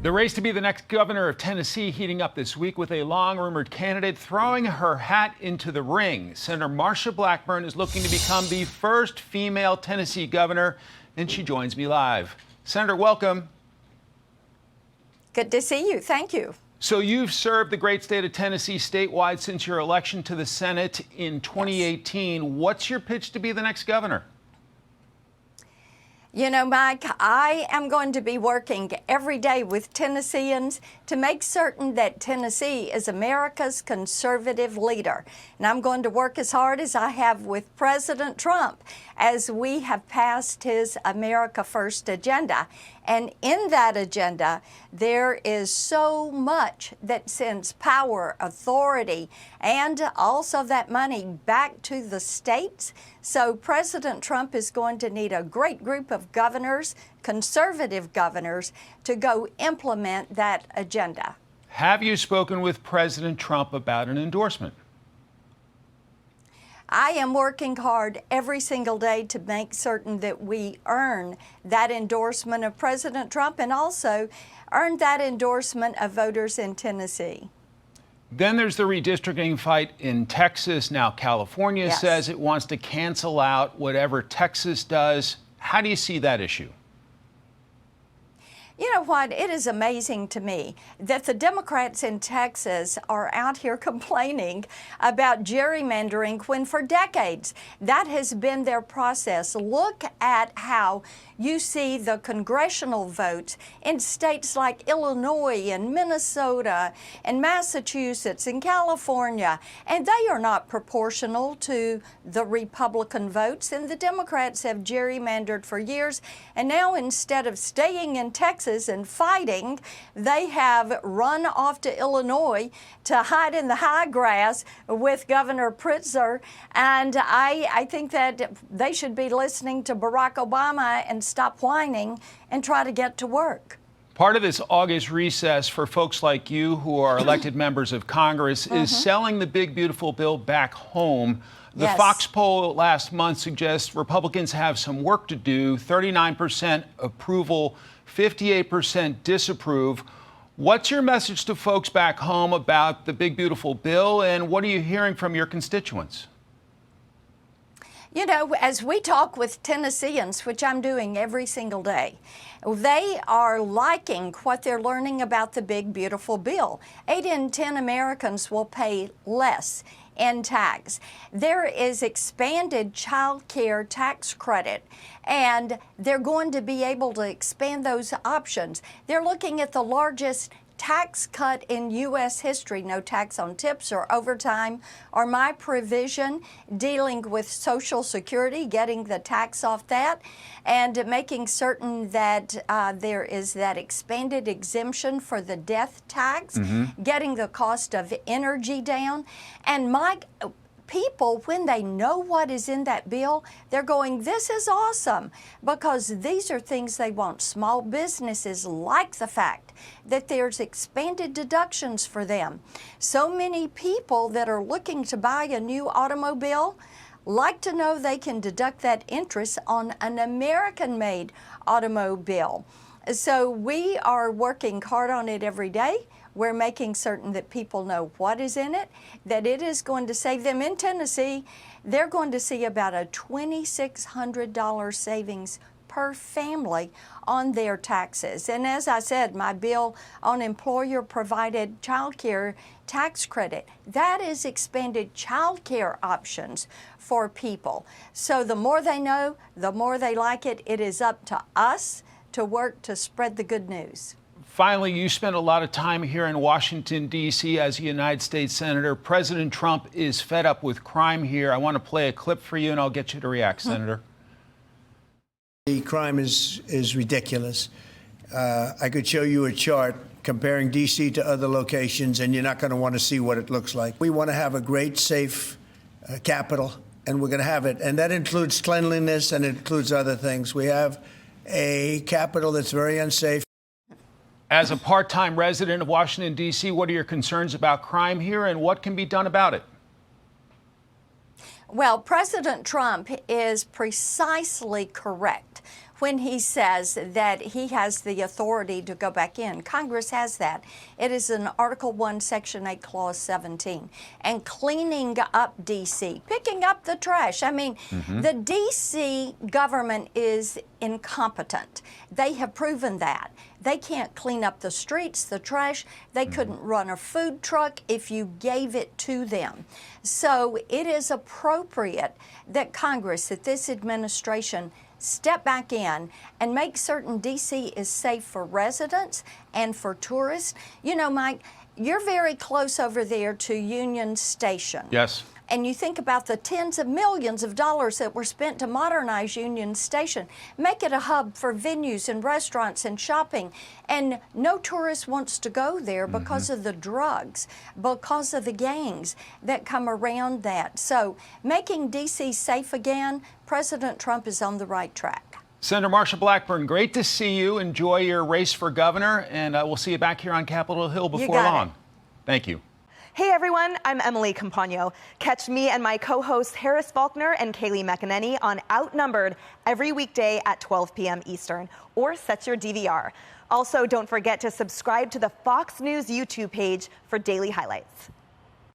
The race to be the next governor of Tennessee heating up this week with a long-rumored candidate throwing her hat into the ring. Senator Marsha Blackburn is looking to become the first female Tennessee governor, and she joins me live. Senator, welcome. Good to see you. Thank you. So you've served the great state of Tennessee statewide since your election to the Senate in 2018. Yes. What's your pitch to be the next governor? You know, Mike, I am going to be working every day with Tennesseans to make certain that Tennessee is America's conservative leader. And I'm going to work as hard as I have with President Trump as we have passed his America First agenda. And in that agenda, there is so much that sends power, authority, and also that money back to the states. So President Trump is going to need a great group of governors, conservative governors, to go implement that agenda. Have you spoken with President Trump about an endorsement? I am working hard every single day to make certain that we earn that endorsement of President Trump and also earn that endorsement of voters in Tennessee. Then there's the redistricting fight in Texas. Now California says it wants to cancel out whatever Texas does. How do you see that issue? You know what? It is amazing to me that the Democrats in Texas are out here complaining about gerrymandering when for decades that has been their process. Look at how you see the congressional votes in states like Illinois and Minnesota and Massachusetts and California, and they are not proportional to the Republican votes, and the Democrats have gerrymandered for years, and now instead of staying in Texas and fighting, they have run off to Illinois to hide in the high grass with Governor Pritzker, and I think that they should be listening to Barack Obama and stop whining and try to get to work. Part of this August recess for folks like you who are elected members of Congress is selling the big, beautiful bill back home. The Fox poll last month suggests Republicans have some work to do. 39% approval, 58% disapprove. What's your message to folks back home about the big, beautiful bill, and what are you hearing from your constituents? You know, as we talk with Tennesseans, which I'm doing every single day, they are liking what they're learning about the big, beautiful bill. 8 in 10 Americans will pay less in tax. There is expanded child care tax credit, and they're going to be able to expand those options. They're looking at the largest tax cut in U.S. history, no tax on tips or overtime, or my provision dealing with Social Security, getting the tax off that, and making certain that there is that expanded exemption for the death tax, getting the cost of energy down. And Mike, people, when they know what is in that bill, they're going, this is awesome, because these are things they want. Small businesses like the fact that there's expanded deductions for them. So many people that are looking to buy a new automobile like to know they can deduct that interest on an American-made automobile. So we are working hard on it every day. We're making certain that people know what is in it, that it is going to save them. In Tennessee, they're going to see about a $2,600 savings per family on their taxes. And as I said, my bill on employer-provided child care tax credit, that is expanded child care options for people. So the more they know, the more they like it. It is up to us to work to spread the good news. Finally, you spent a lot of time here in Washington, D.C. as a United States Senator. President Trump is fed up with crime here. I want to play a clip for you, and I'll get you to react, Senator. The crime is ridiculous. I could show you a chart comparing D.C. to other locations, and you're not going to want to see what it looks like. We want to have a great, safe capital, and we're going to have it. And that includes cleanliness, and it includes other things. We have a capital that's very unsafe. As a part-time resident of Washington, D.C., what are your concerns about crime here, and what can be done about it? Well, President Trump is precisely correct when he says that he has the authority to go back in. Congress has that. It is in Article 1, Section 8, Clause 17. And cleaning up D.C., picking up the trash. I mean, the D.C. government is incompetent. They have proven that. They can't clean up the streets, the trash. They couldn't run a food truck if you gave it to them. So it is appropriate that Congress, that this administration, step back in and make certain D.C. is safe for residents and for tourists. You know, Mike, you're very close over there to Union Station. Yes. And you think about the tens of millions of dollars that were spent to modernize Union Station, make it a hub for venues and restaurants and shopping. And no tourist wants to go there because of the drugs, because of the gangs that come around that. So making D.C. safe again, President Trump is on the right track. Senator Marsha Blackburn, great to see you. Enjoy your race for governor, and we'll see you back here on Capitol Hill before long. Thank you. Hey everyone, I'm Emily Campagno. Catch me and my co-hosts Harris Faulkner and Kaylee McEnany on Outnumbered every weekday at 12 p.m. Eastern, or set your DVR. Also, don't forget to subscribe to the Fox News YouTube page for daily highlights.